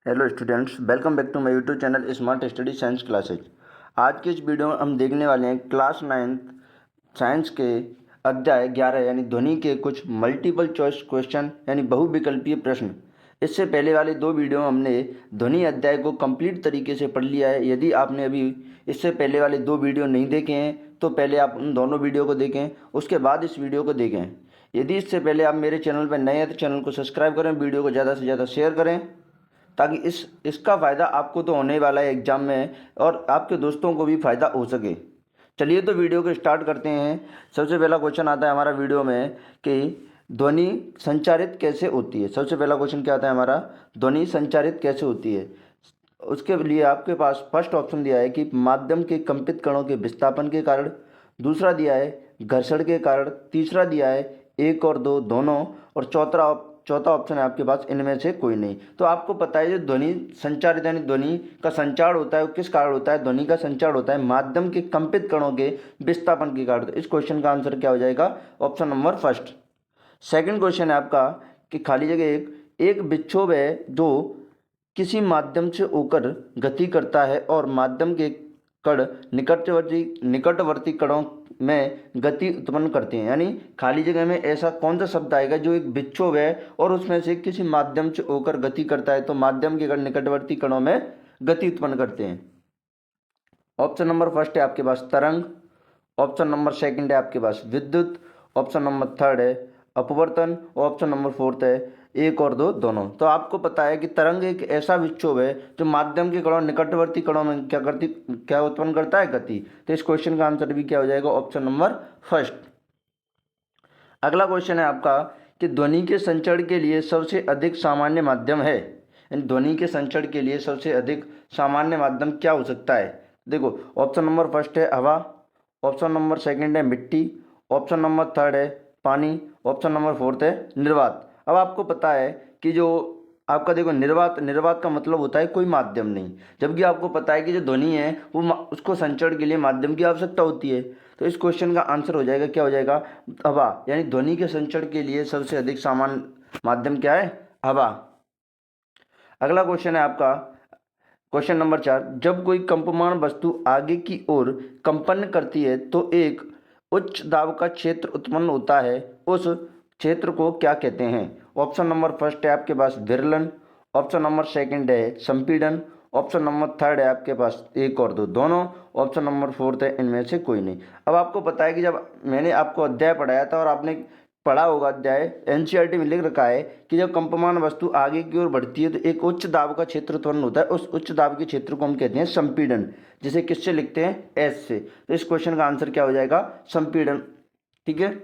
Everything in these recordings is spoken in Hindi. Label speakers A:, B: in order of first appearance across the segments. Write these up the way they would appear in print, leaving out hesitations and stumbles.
A: Hello students, welcome back to my YouTube channel smart study science classes. आज के इस वीडियो में हम देखने वाले हैं क्लास 9 साइंस के अध्याय 11 यानी ध्वनि के कुछ मल्टीपल चॉइस क्वेश्चन यानी बहुविकल्पीय प्रश्न। इससे पहले वाले दो वीडियो में हमने ध्वनि अध्याय को कंप्लीट तरीके से पढ़ लिया है। यदि आपने अभी इससे पहले वाले दो वीडियो नहीं देखे हैं तो पहले आप उन दोनों वीडियो को देखें, उसके बाद इस वीडियो को देखें। यदि इससे पहले आप मेरे चैनल पर नए हैं तो चैनल को सब्सक्राइब करें, वीडियो को ज़्यादा से ज़्यादा शेयर करें ताकि इसका फ़ायदा आपको तो होने वाला है एग्ज़ाम में और आपके दोस्तों को भी फ़ायदा हो सके। चलिए तो वीडियो को स्टार्ट करते हैं। सबसे पहला क्वेश्चन आता है हमारा वीडियो में कि ध्वनि संचारित कैसे होती है। सबसे पहला क्वेश्चन क्या आता है हमारा, ध्वनि संचारित कैसे होती है। उसके लिए आपके पास फर्स्ट ऑप्शन दिया है कि माध्यम के कंपित कणों के विस्थापन के कारण, दूसरा दिया है घर्षण के कारण, तीसरा दिया है एक और दो दोनों, और चौथा ऑप्शन है आपके पास इनमें से कोई नहीं। तो आपको पता है जो ध्वनि संचारित यानी ध्वनि का संचार होता है वो किस कारण होता है। ध्वनि का संचार होता है माध्यम के कंपित कणों के विस्थापन के कारण। तो इस क्वेश्चन का आंसर क्या हो जाएगा, option number first. Second question है आपका कि खाली जगह एक विक्षोभ है जो किसी माध्यम से होकर गति करता है और माध्यम के कण निकटवर्ती कणों में गति उत्पन्न करते हैं। यानी खाली जगह में ऐसा कौन सा शब्द आएगा जो एक विक्षोभ है और उसमें से किसी माध्यम से होकर गति करता है, तो माध्यम के कण निकटवर्ती कणों में गति उत्पन्न करते हैं। ऑप्शन नंबर फर्स्ट है आपके पास तरंग, ऑप्शन नंबर सेकंड है आपके पास विद्युत, ऑप्शन नंबर थर्ड है अपवर्तन, और ऑप्शन नंबर फोर्थ है एक और दो दोनों। तो आपको पता है कि तरंग एक ऐसा विक्षोभ है जो माध्यम के कणों निकटवर्ती कणों में क्या उत्पन्न करता है, गति। तो इस क्वेश्चन का आंसर भी क्या हो जाएगा, ऑप्शन नंबर फर्स्ट। अगला क्वेश्चन है आपका कि ध्वनि के संचरण के लिए सबसे अधिक सामान्य माध्यम है। ध्वनि के संचरण के लिए सबसे अधिक सामान्य माध्यम क्या हो सकता है। देखो, ऑप्शन नंबर फर्स्ट है हवा, ऑप्शन नंबर सेकंड है मिट्टी, ऑप्शन नंबर थर्ड है पानी, ऑप्शन नंबर फोर्थ है निर्वात। अब आपको पता है कि जो आपका देखो निर्वात का मतलब होता है कोई माध्यम नहीं, जबकि आपको पता है कि जो ध्वनि है वो उसको संचरण के लिए माध्यम की आवश्यकता होती है। तो इस क्वेश्चन का आंसर हो जाएगा, क्या हो जाएगा, हवा। यानी ध्वनि के संचरण के लिए सबसे अधिक सामान्य माध्यम क्या है, हवा। अगला क्वेश्चन है आपका क्वेश्चन नंबर 4, जब कोई कंपमान वस्तु आगे की ओर कंपन करती है तो एक उच्च दाब का क्षेत्र उत्पन्न होता है, उस क्षेत्र को क्या कहते हैं। ऑप्शन नंबर फर्स्ट है आपके पास विरलन, ऑप्शन नंबर सेकंड है संपीड़न, ऑप्शन नंबर थर्ड है आपके पास एक और दो दोनों, ऑप्शन नंबर फोर्थ है इनमें से कोई नहीं। अब आपको पता है कि जब मैंने आपको अध्याय पढ़ाया था और आपने पढ़ा होगा अध्याय, एनसीईआरटी में लिख रखा है कि जब कंपमान वस्तु आगे की ओर बढ़ती है तो एक उच्च दाब का क्षेत्र उत्पन्न होता है, उस उच्च दाब के क्षेत्र को हम कहते हैं संपीड़न, जिसे किससे लिखते हैं, एस से। तो इस क्वेश्चन का आंसर क्या हो जाएगा, संपीड़न। ठीक है।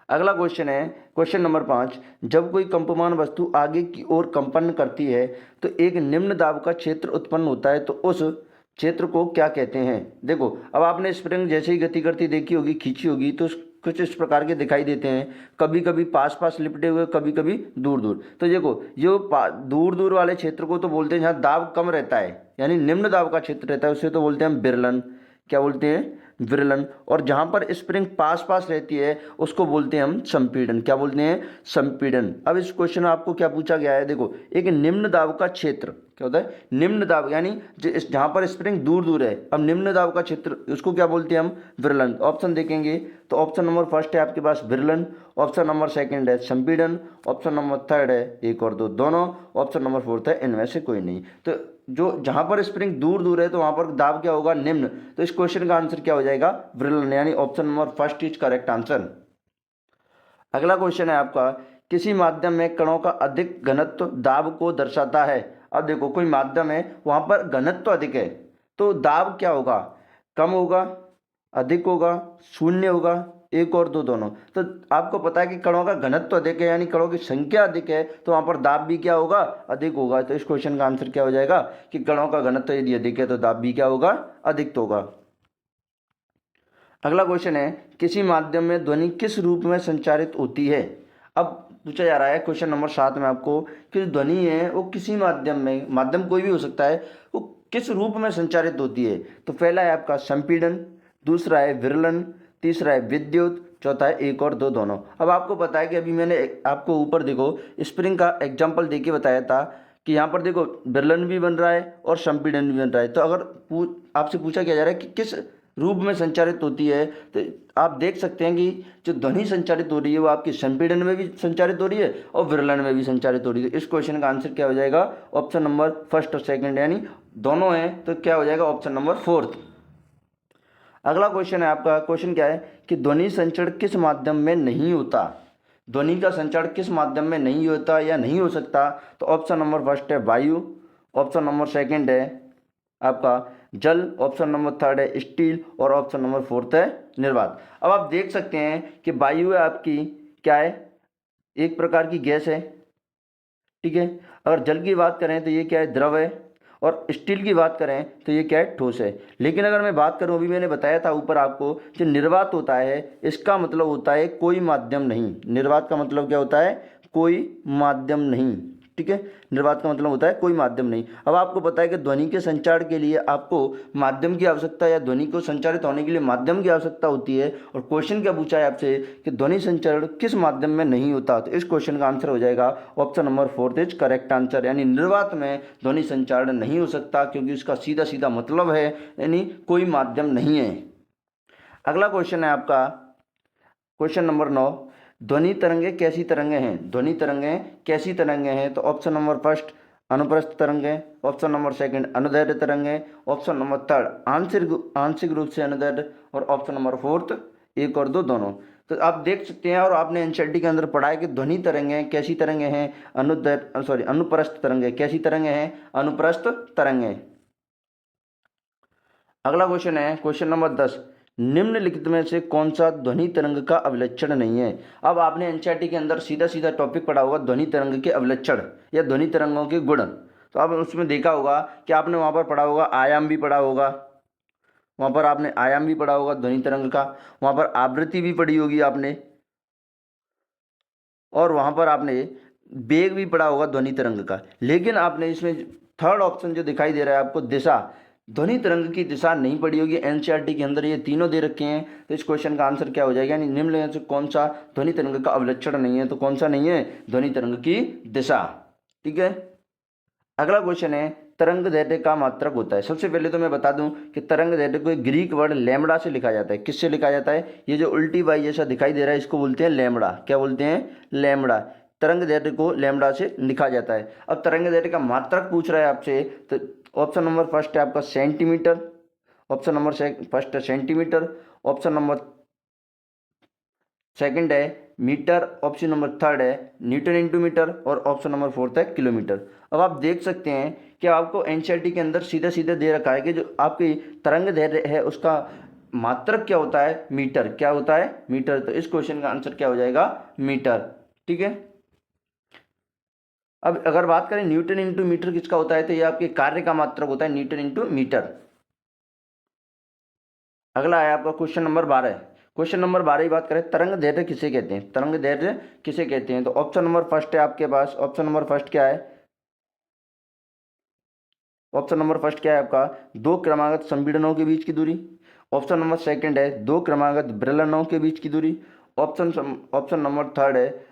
A: अगला क्वेश्चन है क्वेश्चन नंबर 5, जब कोई कंपमान वस्तु आगे की ओर कंपन करती है तो एक निम्न दाब का क्षेत्र उत्पन्न होता है, तो उस क्षेत्र को क्या कहते हैं। देखो, अब आपने स्प्रिंग जैसे ही गति करती देखी होगी, खींची होगी, तो कुछ इस प्रकार के दिखाई देते हैं, कभी कभी पास पास लिपटे हुए, कभी कभी दूर दूर। तो देखो, जो दूर दूर वाले क्षेत्र को तो बोलते हैं जहाँ दाब कम रहता है, यानी निम्न दाब का क्षेत्र रहता है, उसे तो बोलते हैं हम विरलन। क्या बोलते हैं, विरलन। और जहाँ पर स्प्रिंग पास पास रहती है उसको बोलते हैं हम संपीड़न। क्या बोलते हैं, संपीड़न। अब इस क्वेश्चन में आपको क्या पूछा गया है, देखो, एक निम्न दाब का क्षेत्र क्या होता है, निम्न दाब यानी जहाँ पर स्प्रिंग दूर दूर है, अब निम्न दाब का क्षेत्र उसको क्या बोलते हैं हम, विरलन। ऑप्शन देखेंगे तो ऑप्शन नंबर फर्स्ट है आपके पास विरलन, ऑप्शन नंबर सेकंड है संपीड़न, ऑप्शन नंबर थर्ड है एक और दो दोनों, ऑप्शन नंबर फोर्थ है इनमें से कोई नहीं। तो जो जहां पर स्प्रिंग दूर दूर है तो वहां पर दाब क्या होगा, निम्न। तो इस क्वेश्चन का आंसर क्या हो जाएगा, विरलन, यानी option number first is correct answer. अगला क्वेश्चन है आपका, किसी माध्यम में कणों का अधिक घनत्व दाब को दर्शाता है। अब देखो, कोई माध्यम है वहां पर घनत्व अधिक है तो दाब क्या होगा, कम होगा, अधिक होगा, शून्य होगा, एक और दो दोनों। तो आपको पता है कि कणों का घनत्व अधिक है यानी कणों की संख्या अधिक है, तो वहां पर दाब भी क्या होगा, अधिक होगा। तो इस क्वेश्चन का आंसर क्या हो जाएगा कि कणों का घनत्व यदि अधिक है तो दाब भी क्या होगा, अधिक तो होगा। अगला क्वेश्चन है, किसी माध्यम में ध्वनि किस रूप में संचारित होती है। अब पूछा जा रहा है क्वेश्चन नंबर 7 में आपको कि ध्वनि है वो किसी माध्यम में, माध्यम कोई भी हो सकता है, वो किस रूप में संचारित होती है। तो पहला है आपका संपीड़न, दूसरा है विरलन, तीसरा है विद्युत, चौथा है एक और दो दोनों। अब आपको पता है कि अभी मैंने आपको ऊपर देखो स्प्रिंग का एग्जाम्पल देके बताया था कि यहाँ पर देखो विरलन भी बन रहा है और संपीड़न भी बन रहा है। तो अगर आपसे पूछा क्या जा रहा है कि किस रूप में संचारित होती है, तो आप देख सकते हैं कि जो ध्वनि संचारित हो रही है वो आपकी संपीड़न में भी संचारित हो रही है और विरलन में भी संचारित हो रही है। इस क्वेश्चन का आंसर क्या हो जाएगा? ऑप्शन नंबर फर्स्ट और सेकंड, यानी दोनों हैं, तो क्या हो जाएगा? Option number fourth. अगला क्वेश्चन है आपका, क्वेश्चन क्या है कि ध्वनि संचरण किस माध्यम में नहीं होता? ध्वनि का संचरण किस माध्यम में नहीं होता या नहीं हो सकता? तो ऑप्शन नंबर फर्स्ट है वायु, ऑप्शन नंबर सेकंड है आपका जल, ऑप्शन नंबर थर्ड है स्टील और ऑप्शन नंबर फोर्थ है निर्वात। अब आप देख सकते हैं कि वायु है आपकी क्या है? एक प्रकार की गैस है, ठीक है। अगर जल की बात करें तो ये क्या है? द्रव है। और स्टील की बात करें तो ये क्या है? ठोस है। लेकिन अगर मैं बात करूं, अभी मैंने बताया था ऊपर आपको, जो निर्वात होता है इसका मतलब होता है कोई माध्यम नहीं। निर्वात का मतलब क्या होता है? कोई माध्यम नहीं, ठीक है। निर्वात का मतलब होता है कोई माध्यम नहीं। अब आपको पता है कि ध्वनि के संचार के लिए आपको माध्यम की आवश्यकता, या ध्वनि को संचारित होने के लिए माध्यम की आवश्यकता होती है। और क्वेश्चन क्या पूछा है आपसे कि ध्वनि संचरण किस माध्यम में नहीं होता? तो इस क्वेश्चन का आंसर हो जाएगा option number fourth is correct answer, यानी निर्वात में ध्वनि संचारण नहीं हो सकता, क्योंकि उसका सीधा सीधा मतलब है यानी कोई माध्यम नहीं है। अगला क्वेश्चन है आपका क्वेश्चन नंबर 9, ध्वनि तरंगे कैसी तरंगे हैं? ध्वनि तरंगे कैसी तरंगे हैं? तो ऑप्शन नंबर फर्स्ट अनुप्रस्थ तरंगे, ऑप्शन नंबर सेकंड अनुदैर्ध्य तरंगे, ऑप्शन नंबर थर्ड आंशिक रूप से अनुदैर्ध्य और ऑप्शन नंबर फोर्थ एक और दो दोनों। तो आप देख सकते हैं और आपने एनसीईआरटी के अंदर पढ़ा है कि ध्वनि तरंगे कैसी तरंगे हैं? अनुप्रस्थ तरंगे कैसी तरंगे हैं? अनुप्रस्थ तरंगे। अगला क्वेश्चन है क्वेश्चन नंबर 10, निम्नलिखित में से कौन सा ध्वनि तरंग का अवलक्षण नहीं है? अब आपने एनसीईआरटी के अंदर सीधा सीधा टॉपिक पढ़ा होगा ध्वनि तरंग के अवलक्षण या ध्वनि तरंगों के गुण। तो अब उसमें देखा होगा कि आपने वहाँ पर पढ़ा होगा आयाम भी पढ़ा होगा, वहाँ पर आपने आयाम भी पढ़ा होगा ध्वनि तरंग का, वहाँ पर आवृत्ति भी पढ़ी होगी आपने, और वहाँ पर आपने वेग भी पढ़ा होगा ध्वनि तरंग का। लेकिन आपने इसमें थर्ड ऑप्शन जो दिखाई दे रहा है आपको, दिशा, ध्वनि तरंग की दिशा नहीं पड़ी होगी। एनसीईआरटी के अंदर ये तीनों दे रखे हैं। तो इस क्वेश्चन का आंसर क्या हो जाएगा? यानी निम्न में से कौन सा ध्वनि तरंग का अवलक्षण नहीं है? तो कौन सा नहीं है? ध्वनि तरंग की दिशा, ठीक है। अगला क्वेश्चन है तरंग दैर्ध्य का मात्रक होता है। सबसे पहले तो मैं बता दूं कि तरंग दैर्ध्य को एक ग्रीक वर्ड लैम्बडा से लिखा जाता है। किससे लिखा जाता है? ये जो उल्टी बाई जैसा दिखाई दे रहा है इसको बोलते हैं लैम्बडा। क्या बोलते हैं? लैम्बडा। तरंग दैर्ध्य को लैम्बडा से लिखा जाता है। अब तरंग दैर्ध्य का मात्रक पूछ रहा है आपसे, तो ऑप्शन नंबर फर्स्ट है आपका सेंटीमीटर, ऑप्शन नंबर फर्स्ट है सेंटीमीटर, ऑप्शन नंबर सेकंड है मीटर, ऑप्शन नंबर थर्ड है न्यूटन इंटू मीटर और ऑप्शन नंबर फोर्थ है किलोमीटर। अब आप देख सकते हैं कि आपको एनसीईआरटी के अंदर सीधा सीधा दे रखा है कि जो आपकी तरंग दैर्ध्य है उसका मात्रक क्या होता है? मीटर। क्या होता है? मीटर। तो इस क्वेश्चन का आंसर क्या हो जाएगा? मीटर, ठीक है। अब अगर बात करें न्यूटन इंटू मीटर किसका होता है, तो ये आपके कार्य का मात्रक होता है, न्यूटन इंटू मीटर। अगला है आपका क्वेश्चन नंबर 12। क्वेश्चन नंबर 12 की बात करें, तरंग दैर्ध्य किसे कहते हैं? तरंग दैर्ध्य किसे कहते हैं? तो ऑप्शन नंबर फर्स्ट है आपके पास, ऑप्शन नंबर फर्स्ट क्या है? ऑप्शन नंबर फर्स्ट क्या है आपका? दो क्रमागत संपीड़नों के बीच की दूरी। ऑप्शन नंबर सेकंड है दो क्रमागत विलयनों के बीच की दूरी। ऑप्शन नंबर थर्ड है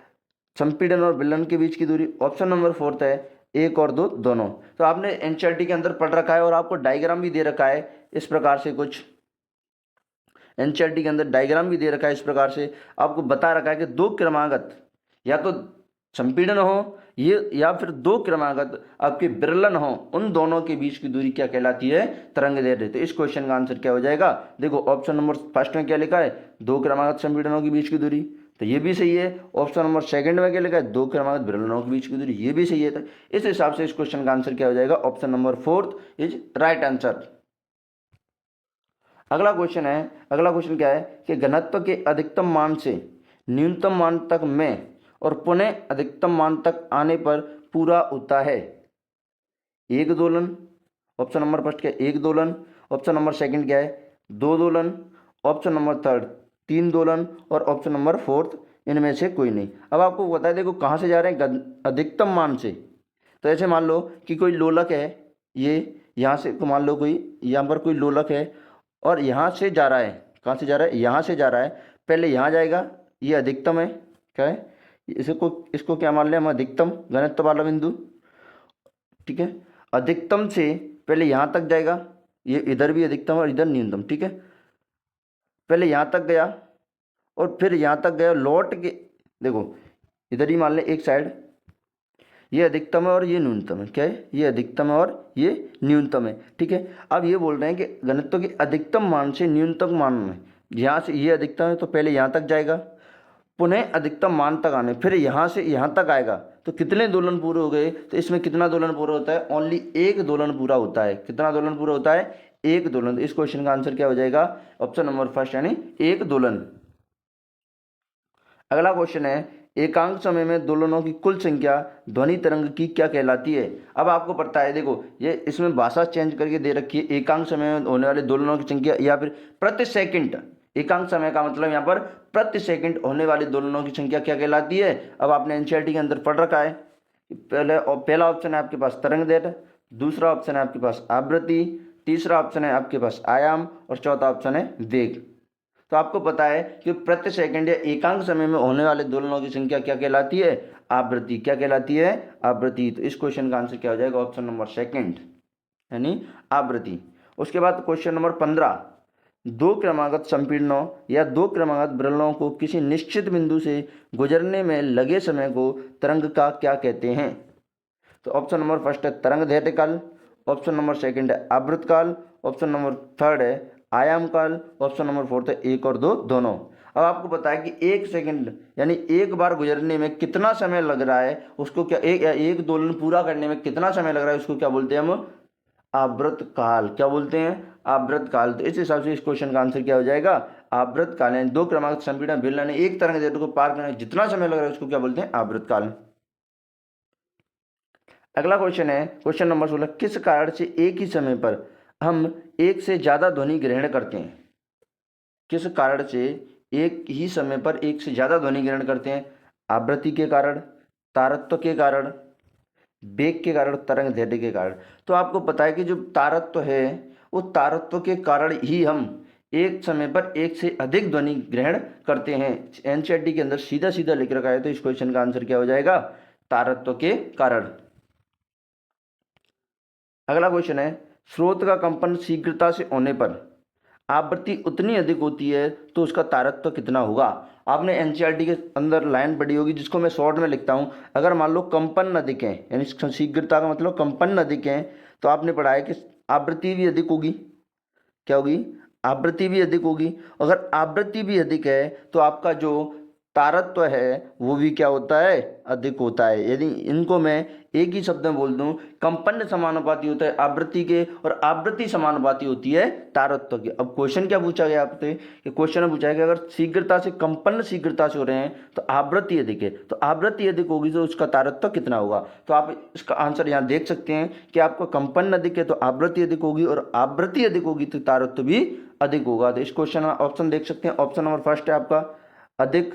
A: संपीड़न और विलयन के बीच की दूरी। ऑप्शन नंबर फोर्थ है एक और दो दोनों। तो आपने एनसीईआरटी के अंदर पढ़ रखा है और आपको डायग्राम भी दे रखा है इस प्रकार से, कुछ एनसीईआरटी के अंदर डायग्राम भी दे रखा है इस प्रकार से। आपको बता रखा है कि दो क्रमागत या तो संपीड़न हो ये, या फिर दो क्रमागत आपके विरलन हो, उन दोनों के बीच की दूरी क्या कहलाती है? तरंग दैर्ध्य। तो इस क्वेश्चन का आंसर क्या हो जाएगा? देखो ऑप्शन नंबर फर्स्ट में क्या लिखा है? दो क्रमागत संपीड़नों के बीच की दूरी, तो ये भी सही है। ऑप्शन नंबर सेकंड में क्या लिखा है? दो क्रमागत विरलनों के बीच की दूरी, ये भी सही है। तो इस हिसाब से इस क्वेश्चन का आंसर क्या हो जाएगा? Option number fourth is right answer. अगला क्वेश्चन क्या है कि घनत्व के अधिकतम मान से न्यूनतम मान तक में और पुनः अधिकतम मान तक आने पर पूरा होता है। एक दोलन, ऑप्शन नंबर फर्स्ट क्या है? एक दोलन, ऑप्शन नंबर सेकंड क्या है? दो दोलन, ऑप्शन नंबर थर्ड तीन दोलन और ऑप्शन नंबर फोर्थ इनमें से कोई नहीं। अब आपको बता देखो कहाँ से जा रहे हैं? अधिकतम मान से। तो ऐसे मान लो कि कोई लोलक है, ये यहाँ से मान लो कोई यहाँ पर कोई लोलक है और यहाँ से जा रहा है। कहाँ से जा रहा है? यहाँ से जा रहा है। पहले यहाँ जाएगा, ये अधिकतम है, क्या है? इसको क्या मान लें हम? अधिकतम घनत्व वाला बिंदु। ठीक है। अधिकतम से पहले यहाँ तक जाएगा, ये इधर भी अधिकतम और इधर न्यूनतम, ठीक है। पहले यहाँ तक गया और फिर यहाँ तक गया, लौट के देखो इधर ही मान लें एक साइड, ये अधिकतम है और ये न्यूनतम है। क्या है? ये अधिकतम है और ये न्यूनतम है, ठीक है। अब ये बोल रहे हैं कि घनत्व के अधिकतम मान से न्यूनतम मान में, यहाँ से ये अधिकतम है तो पहले यहाँ तक जाएगा, पुनः अधिकतम मान तक आने, फिर यहाँ से यहाँ तक आएगा, तो कितने दोलन पूरे हो गए? तो इसमें कितना दोलन पूरा होता है? ओनली एक दोलन पूरा होता है। कितना दोलन पूरा होता है? एक दोलन। तो इस क्वेश्चन का आंसर क्या हो जाएगा? ऑप्शन नंबर फर्स्ट यानी एक दोलन। अगला क्वेश्चन है, एकांक समय में दोलनों की कुल संख्या ध्वनि तरंग की क्या कहलाती है? अब आपको पता है, देखो ये इसमें भाषा चेंज करके दे रखी है, एकांक समय में होने वाले दोलनों की संख्या या फिर प्रति सेकंड। एकांक समय का मतलब यहाँ पर प्रति सेकंड होने वाली दोलनों की संख्या क्या कहलाती है? अब आपने एनसीईआरटी के अंदर पढ़ रखा है। पहला ऑप्शन है आपके पास तरंग दैर्ध्य, दूसरा ऑप्शन है आपके पास आवृत्ति, तीसरा ऑप्शन है आपके पास आयाम और चौथा ऑप्शन है वेग। तो आपको पता है कि प्रति सेकंड या एकांक समय में होने वाले दोलनों की संख्या क्या कहलाती है? आवृत्ति। क्या कहलाती है? आवृत्ति। तो इस क्वेश्चन का आंसर क्या हो जाएगा? ऑप्शन नंबर सेकंड यानी आवृत्ति। उसके बाद क्वेश्चन नंबर 15, दो क्रमागत संपीड़नों या दो क्रमागत विरलों को किसी निश्चित बिंदु से गुजरने में लगे समय को तरंग का क्या कहते हैं? तो ऑप्शन नंबर फर्स्ट है तरंग दैर्ध्य काल, ऑप्शन नंबर सेकंड है आवृत्त काल, ऑप्शन नंबर थर्ड है आयाम काल, ऑप्शन नंबर फोर्थ है एक और दो दोनों। अब आपको पता है कि एक सेकंड यानी एक बार गुजरने में कितना समय लग रहा है, उसको क्या एक दोलन पूरा करने में कितना समय लग रहा है, उसको क्या बोलते हैं हम? आवृत्त काल। क्या बोलते हैं? आवृत्त काल। तो इस हिसाब से इस क्वेश्चन का आंसर क्या हो जाएगा? आवृत्त काल। यानी दो क्रमागत संपीड़न विरल ने एक तरंग दैर्ध्य को पार करने में जितना समय लग रहा है उसको क्या बोलते हैं? आवृत्त काल। अगला क्वेश्चन है क्वेश्चन नंबर 16, किस कारण से एक ही समय पर हम एक से ज़्यादा ध्वनि ग्रहण करते हैं? किस कारण से एक ही समय पर एक से ज़्यादा ध्वनि ग्रहण करते हैं? आवृत्ति के कारण, तारत्व के कारण, वेग के कारण, तरंग दैर्ध्य के कारण। तो आपको पता है कि जो तारत्व है वो तारत्व के कारण ही हम एक समय पर एक से अधिक ध्वनि ग्रहण करते हैं। एनसीईआरटी के अंदर सीधा सीधा लिख रखा है। तो इस क्वेश्चन का आंसर क्या हो जाएगा? तारत्व के कारण। अगला क्वेश्चन है, स्रोत का कंपन शीघ्रता से होने पर आवृत्ति उतनी अधिक होती है तो उसका तारत्व कितना होगा? आपने एनसीईआरटी के अंदर लाइन पढ़ी होगी जिसको मैं शॉर्ट में लिखता हूं। अगर मान लो कंपन अधिक है यानी शीघ्रता का मतलब कंपन अधिक है, तो आपने पढ़ा है कि आवृत्ति भी अधिक होगी। क्या होगी? आवृत्ति भी अधिक होगी। अगर आवृत्ति भी अधिक है तो आपका जो तारत्व है वो भी क्या होता है? अधिक होता है। यदि इनको मैं एक ही शब्द में बोल दूं, कंपन समानुपाती होता है आवृत्ति के और आवृत्ति समानुपाती होती है तारत्व के। अब क्वेश्चन क्या पूछा गया आपसे? कि क्वेश्चन में पूछा गया अगर शीघ्रता से कंपन शीघ्रता से हो रहे हैं तो आवृत्ति अधिक है, तो आवृत्ति अधिक होगी तो उसका तारत्व कितना होगा? तो आप इसका आंसर यहाँ देख सकते हैं कि आपको कंपन अधिक है तो आवृत्ति अधिक होगी और आवृत्ति अधिक होगी तो तारत्व भी अधिक होगा। तो इस क्वेश्चन में ऑप्शन देख सकते हैं। ऑप्शन नंबर फर्स्ट है आपका अधिक,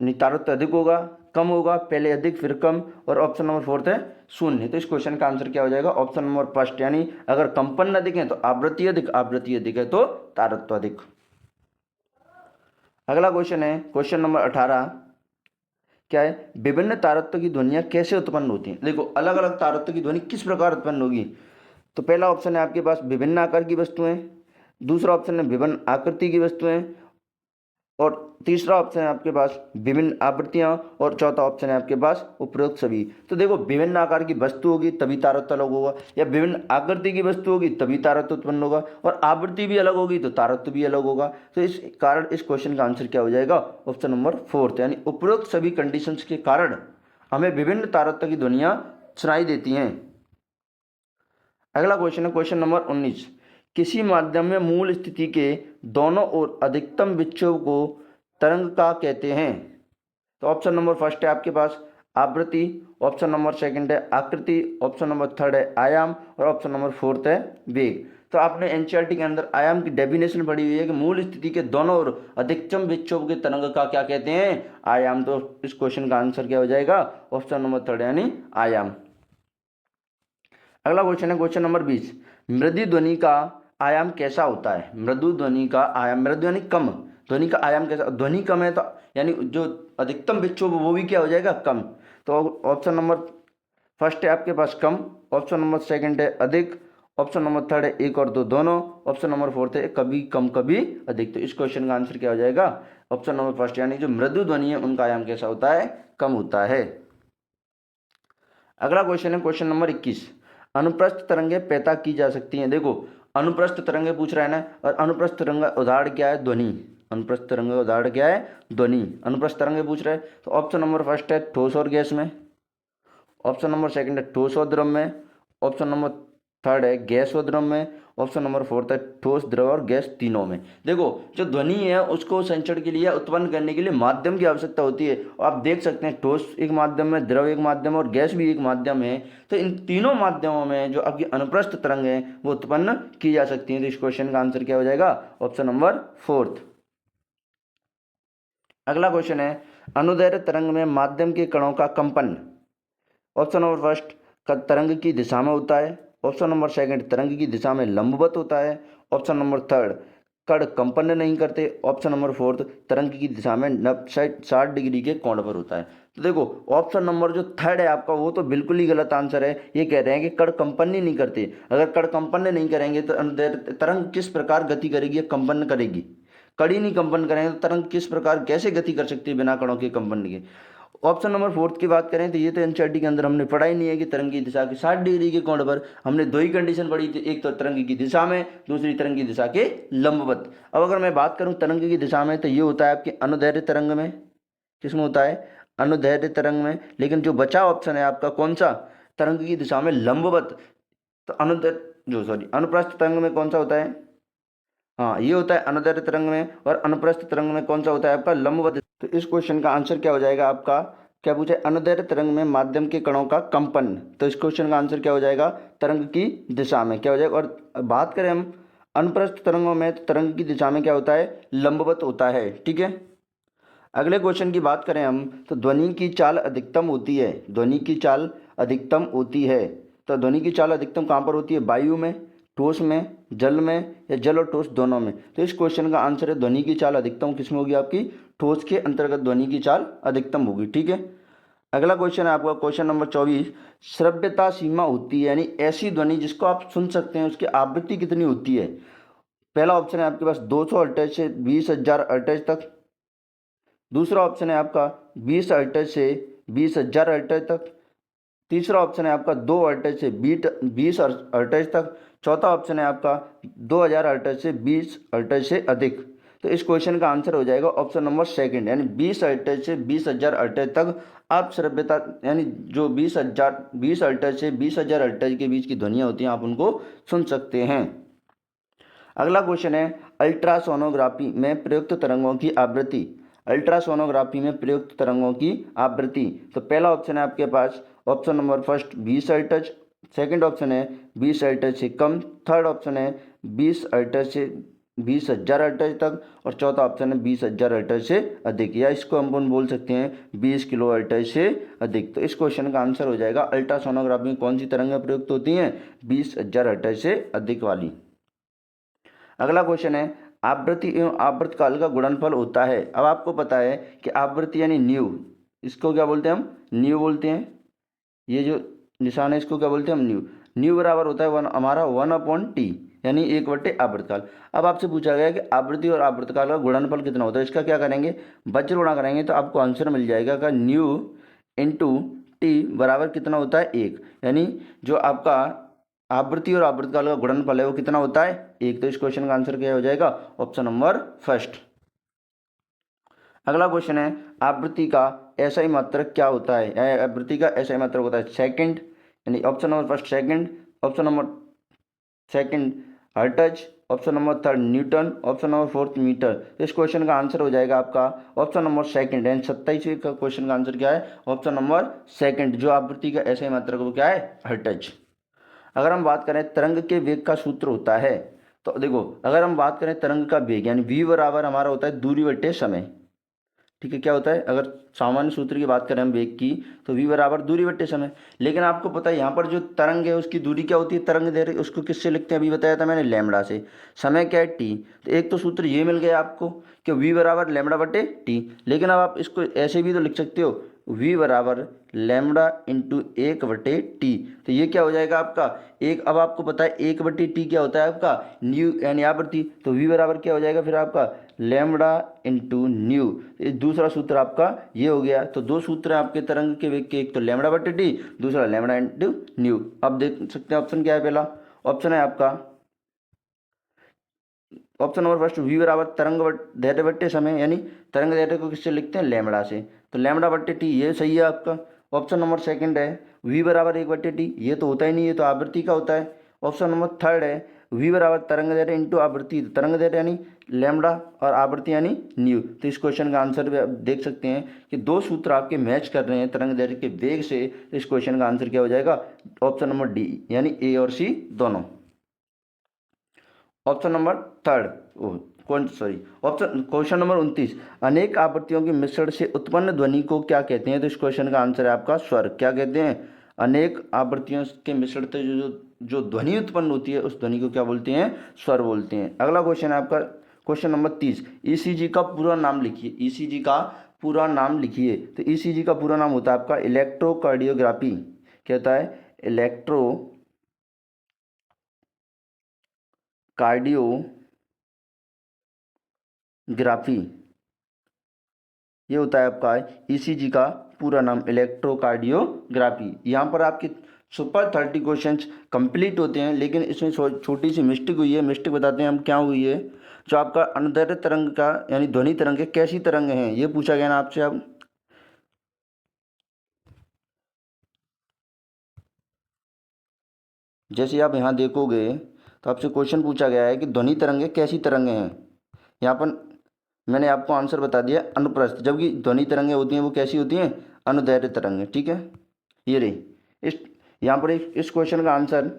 A: तारत्व अधिक होगा, कम होगा, पहले अधिक फिर कम, और ऑप्शन नंबर फोर्थ है शून्य। तो इस क्वेश्चन का आंसर क्या हो जाएगा? ऑप्शन नंबर फर्स्ट यानी अगर कंपन अधिक है तो आवृत्ति अधिक, आवृत्ति अधिक है तो तारत्व अधिक। अगला क्वेश्चन है क्वेश्चन नंबर 18, क्या है? विभिन्न तारत्व की ध्वनियां कैसे उत्पन्न होती हैं? देखो अलग अलग तारत्व की ध्वनि किस प्रकार उत्पन्न होगी। तो पहला ऑप्शन है आपके पास विभिन्न आकार की वस्तुएं, दूसरा ऑप्शन है विभिन्न आकृति की वस्तुएं, और तीसरा ऑप्शन है आपके पास विभिन्न आवृत्तियां, और चौथा ऑप्शन है आपके पास उपरोक्त सभी। तो देखो विभिन्न आकार की वस्तु होगी तभी तारत्व अलग होगा, या विभिन्न आकृति की वस्तु होगी तभी तारत्व उत्पन्न होगा, और आवृत्ति भी अलग होगी तो तारत्व भी अलग होगा। तो इस कारण इस क्वेश्चन का आंसर क्या हो जाएगा? ऑप्शन नंबर फोर्थ यानी उपरोक्त सभी कंडीशंस के कारण हमें विभिन्न तारत्व की ध्वनियां सुनाई देती हैं। अगला क्वेश्चन है क्वेश्चन नंबर 19, किसी माध्यम में मूल स्थिति के दोनों ओर अधिकतम विक्षोभ को तरंग का कहते हैं? तो ऑप्शन नंबर फर्स्ट है आपके पास आवृत्ति, ऑप्शन नंबर सेकंड है आकृति, ऑप्शन नंबर थर्ड है आयाम, और ऑप्शन नंबर फोर्थ है वेग। तो आपने एनसीईआरटी के अंदर आयाम की डेफिनेशन पढ़ी हुई है कि मूल स्थिति के दोनों ओर अधिकतम विक्षोभ के तरंग का क्या कहते हैं? आयाम। तो इस क्वेश्चन का आंसर क्या हो जाएगा? ऑप्शन नंबर थर्ड यानी आयाम। अगला क्वेश्चन है क्वेश्चन नंबर 20, मृदु ध्वनि का आयाम कैसा होता है? मृदु ध्वनि का आयाम, मृदु यानी कम, ध्वनि का आयाम कैसा? ध्वनि कम है तो यानी जो अधिकतम विक्षोभ वो भी क्या हो जाएगा? कम। तो ऑप्शन नंबर फर्स्ट है आपके पास कम, ऑप्शन नंबर सेकंड है अधिक, ऑप्शन नंबर थर्ड है एक और दो दोनों, ऑप्शन नंबर फोर्थ है कभी कम कभी अधिक। तो इस क्वेश्चन का आंसर क्या हो जाएगा? ऑप्शन नंबर फर्स्ट, यानी जो मृदु ध्वनि है उनका आयाम कैसा होता है? कम होता है। अगला क्वेश्चन है क्वेश्चन नंबर 21। अनुप्रस्थ तरंगें पैदा की जा सकती हैं। देखो अनुप्रस्थ तरंगें पूछ रहा है ना, और अनुप्रस्थ तरंग उदाहरण क्या है? ध्वनि। अनुप्रस्थ तरंग का उदाहरण क्या है? ध्वनि। अनुप्रस्थ तरंगें पूछ रहा है तो ऑप्शन नंबर फर्स्ट है ठोस और गैस में, ऑप्शन नंबर सेकंड है ठोस और द्रव में, ऑप्शन नंबर थर्ड है गैस और द्रव में, ऑप्शन नंबर फोर्थ है ठोस द्रव और गैस तीनों में। देखो जो ध्वनि है उसको संचरण के लिए उत्पन्न करने के लिए माध्यम की आवश्यकता होती है, और आप देख सकते हैं ठोस एक माध्यम है, द्रव एक माध्यम और गैस भी एक माध्यम है। तो इन तीनों माध्यमों में जो आपकी अनुप्रस्थ तरंग है वो उत्पन्न की जा सकती है। तो इस क्वेश्चन का आंसर क्या हो जाएगा? Option number fourth. अगला क्वेश्चन है अनुदैर्घ्य तरंग में माध्यम के कणों का कंपन। ऑप्शन नंबर फर्स्ट तरंग की दिशा में होता है, ऑप्शन नंबर सेकंड तरंग की दिशा में लंबवत होता है, ऑप्शन नंबर थर्ड कण कंपन नहीं करते, ऑप्शन नंबर फोर्थ तरंग की दिशा में 60 डिग्री के कोण पर होता है। तो देखो ऑप्शन नंबर जो थर्ड है आपका वो तो बिल्कुल ही गलत आंसर है। ये कह रहे हैं कि कण कंपन ही नहीं करते। अगर कण कंपन नहीं करेंगे तो तरंग किस प्रकार गति करेगी? कंपन करेगी। कण ही नहीं कंपन करेंगे तो तरंग किस प्रकार कैसे गति कर सकती है बिना कणों के कंपन के? ऑप्शन नंबर फोर्थ की बात करें तो ये तो एनसीईआरटी के अंदर हमने पढ़ा ही नहीं है कि तरंग की दिशा के 60 डिग्री के कोण पर। हमने दो ही कंडीशन पढ़ी थी, एक तो तरंग की दिशा में, दूसरी तरंग की दिशा के लंबवत। अब अगर मैं बात करूं तरंग की दिशा में तो ये होता है आपके अनुदैर्घ्य तरंग में। किसमें होता है? अनुदैर्घ्य तरंग में। लेकिन जो बचा ऑप्शन है आपका कौन सा? तरंग की दिशा में लंबवत। तो अनुप्रस्थ तरंग में कौन सा होता है? हाँ ये होता है अनुदैर्घ्य तरंग में, और अनुप्रस्थ तरंग में कौन सा होता है आपका? लंबवत। तो इस क्वेश्चन का आंसर क्या हो जाएगा आपका? क्या पूछा है? अनुदैर्घ्य तरंग में माध्यम के कणों का कंपन। तो इस क्वेश्चन का आंसर क्या हो जाएगा? तरंग की दिशा में क्या हो जाएगा। और बात करें हम अनुप्रस्थ तरंगों में तो तरंग की दिशा में क्या होता है? लंबवत होता है। ठीक है। अगले क्वेश्चन की बात करें हम तो ध्वनि की चाल अधिकतम होती है। ध्वनि की चाल अधिकतम होती है। तो ध्वनि की चाल अधिकतम कहाँ पर होती है? वायु में, ठोस में, जल में, या जल और ठोस दोनों में। तो इस क्वेश्चन का आंसर है ध्वनि की चाल अधिकतम किसमें होगी? आपकी ठोस के अंतर्गत ध्वनि की चाल अधिकतम होगी। ठीक है। अगला क्वेश्चन है आपका क्वेश्चन नंबर 24। श्रव्यता सीमा होती है, यानी ऐसी ध्वनि जिसको आप सुन सकते हैं उसकी आवृत्ति कितनी होती है? पहला ऑप्शन है आपके पास 200 हर्ट्ज से 20,000 हर्ट्ज तक, दूसरा ऑप्शन है आपका 20 हर्ट्ज से 20,000 हर्ट्ज तक, तीसरा ऑप्शन है आपका 2 हर्ट्ज से 20 हर्ट्ज तक, चौथा ऑप्शन है आपका 2000 हर्ट्ज से 20 हर्ट्ज से अधिक। तो इस क्वेश्चन का आंसर हो जाएगा ऑप्शन नंबर सेकंड, यानी 20 हर्ट्ज से 20,000 हर्ट्ज तक आप श्रव्यता, यानी जो 20 हर्ट्ज से 20,000 हर्ट्ज के बीच की ध्वनियाँ होती हैं आप उनको सुन सकते हैं। अगला क्वेश्चन है अल्ट्रासोनोग्राफी में प्रयुक्त तरंगों की आवृत्ति। अल्ट्रासोनोग्राफी में प्रयुक्त तरंगों की आवृत्ति। तो पहला ऑप्शन है आपके पास option number first 20 hertz, second option है 20 हर्ट्ज से कम, थर्ड ऑप्शन है 20 हर्ट्ज से 20,000 हर्ट्ज तक, और चौथा ऑप्शन है 20,000 हर्ट्ज से अधिक, या इसको हम बोल सकते हैं 20 किलो हर्ट्ज से अधिक। तो इस क्वेश्चन का आंसर हो जाएगा अल्ट्रासोनोग्राफी में कौन सी तरंगें प्रयुक्त होती हैं? 20,000 हर्ट्ज से अधिक वाली। अगला क्वेश्चन है आवृत्ति एवं आवर्तकाल का गुणनफल होता है। अब आपको पता है कि आवृत्ति यानी न्यू, इसको क्या बोलते हैं? हम न्यू बोलते हैं। ये जो निशान है इसको क्या बोलते हैं? हम न्यू। न्यू बराबर होता है हमारा 1/t, यानी 1/, आवर्तकाल। अब आपसे पूछा गया कि आवृत्ति और आवर्तकाल का गुणनफल कितना होता है, इसका क्या करेंगे? वज्र गुणा करेंगे तो आपको आंसर मिल जाएगा का न्यू इंटू टी बराबर कितना होता है? 1। यानी जो आपका आवृत्ति और आवर्तकाल का गुणनफल है वो कितना होता है? 1। तो इस क्वेश्चन का आंसर क्या हो जाएगा? Option number first. अगला क्वेश्चन है आवृत्ति का एसआई मात्रक क्या होता है? आवृत्ति का एसआई मात्रक होता है सेकंड, यानी option number first second, option number second hertz, option number third newton, option number fourth metre. तो इस क्वेश्चन का आंसर हो जाएगा आपका ऑप्शन नंबर सेकंड, यानी 27वें का क्वेश्चन का आंसर क्या है? Option number second. जो आवृत्ति का एसआई मात्रक वो क्या है? हर्ट्ज। अगर हम बात करें तरंग के वेग का सूत्र होता है, तो देखो अगर हम बात करें तरंग का वेग यानी v बराबर हमारा होता है दूरी बटे समय। ठीक है, क्या होता है? अगर सामान्य सूत्र की बात करें हम वेग की तो v बराबर दूरी बटे समय। लेकिन आपको पता है यहाँ पर जो तरंग है उसकी दूरी क्या होती है? तरंग दैर्घ्य उसको किससे लिखते हैं? अभी बताया था मैंने, लैम्बडा से। समय क्या है? t। तो एक तो सूत्र ये मिल गया आपको कि v बराबर लैम्बडा बटे t। लेकिन अब आप इसको ऐसे भी तो लिख सकते हो v बराबर लैम्बडा इंटू 1/t। तो ये क्या हो जाएगा आपका एक, अब आपको पता है 1/t क्या होता है आपका न्यू यानी आवृत्ति, तो v बराबर क्या हो जाएगा फिर आपका लैम्बडा इंटू न्यू। दूसरा सूत्र आपका ये हो गया। तो दो सूत्र हैं आपके तरंग के वेग के, एक तो लैम्बडा/t, दूसरा लैम्बडा इंटू न्यू। अब देख सकते हैं ऑप्शन क्या है। पहला ऑप्शन है आपका ऑप्शन नंबर फर्स्ट v बराबर तरंग दैर्ध्य बट्टे समय, यानी तरंग दैर्ध्य को किससे लिखते हैं लैम्बडा से, तो लैम्बडा/t ये सही है आपका। ऑप्शन नंबर सेकंड है v बराबर 1/t, ये तो होता ही नहीं, ये तो आवृत्ति का होता है। ऑप्शन नंबर थर्ड है v बराबर तरंग दैर्ध्य इंटू आवृत्ति, तो तरंग दैर्ध्य यानी लैम्बडा और आवृत्ति यानी न्यू। तो इस क्वेश्चन का आंसर भी आप देख सकते हैं कि दो सूत्र आपके मैच कर रहे हैं तरंग दैर्ध्य के वेग से। तो इस क्वेश्चन का आंसर क्या हो जाएगा ऑप्शन नंबर डी यानी ए और सी दोनों। ऑप्शन नंबर थर्ड कौन सॉरी ऑप्शन क्वेश्चन नंबर 29, अनेक आवृत्तियों के मिश्रण से उत्पन्न ध्वनि को क्या कहते हैं। तो इस क्वेश्चन का आंसर है आपका स्वर। क्या कहते हैं, अनेक आवृत्तियों के मिश्रण से जो ध्वनि उत्पन्न होती है उस ध्वनि को क्या बोलते हैं, स्वर बोलते हैं। अगला क्वेश्चन है आपका क्वेश्चन नंबर 30, ईसीजी का पूरा नाम लिखिए। ईसीजी का पूरा नाम लिखिए। तो ईसीजी का पूरा नाम होता है आपका इलेक्ट्रोकार्डियोग्राफी। क्या होता है, इलेक्ट्रो कार्डियोग्राफी, ये होता है आपका ईसीजी का पूरा नाम इलेक्ट्रोकार्डियोग्राफी। यहाँ पर आपके सुपर 30 क्वेश्चंस कंप्लीट होते हैं, लेकिन इसमें छोटी सी मिस्टेक हुई है। मिस्टेक बताते हैं हम क्या हुई है। जो आपका अनुदैर्ध्य तरंग का यानी ध्वनि तरंग है, कैसी तरंग है ये पूछा गया ना आपसे। अब जैसे आप यहाँ देखोगे तो आपसे क्वेश्चन पूछा गया है कि ध्वनि तरंगे कैसी तरंगे हैं। यहाँ पर मैंने आपको आंसर बता दिया अनुप्रस्थ, जबकि ध्वनि तरंगें होती हैं वो कैसी होती हैं, अनुदैर्ध्य तरंगें। ठीक है, ये रही इस यहाँ पर इस क्वेश्चन का आंसर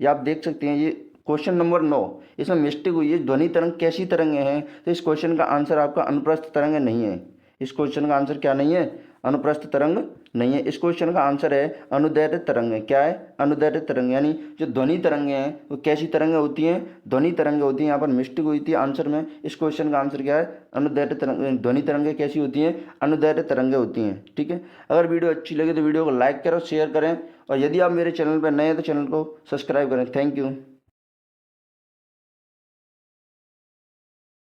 A: ये आप देख सकते हैं। ये क्वेश्चन नंबर 9, इसमें मिस्टेक हुई है, ध्वनि तरंग कैसी तरंगें हैं। तो इस क्वेश्चन का आंसर आपका अनुप्रस्थ तरंग नहीं है। इस क्वेश्चन का आंसर क्या नहीं है, अनुप्रस्थ तरंग नहीं है। इस क्वेश्चन का आंसर है अनुदैर्ध्य तरंग। क्या है, अनुदैर्ध्य तरंग, यानी जो ध्वनि तरंगें हैं वो कैसी तरंगें होती हैं, ध्वनि तरंगें होती हैं। यहाँ पर मिस्टेक हुई थी आंसर में। इस क्वेश्चन का आंसर क्या है, अनुदैर्ध्य तरंग, ध्वनि तरंगें कैसी होती हैं, अनुदैर्ध्य तरंगें होती हैं। ठीक है, अगर वीडियो अच्छी लगे तो वीडियो को लाइक करो, शेयर करें, और यदि आप मेरे चैनल पर नए हैं तो चैनल को सब्सक्राइब करें। Thank you.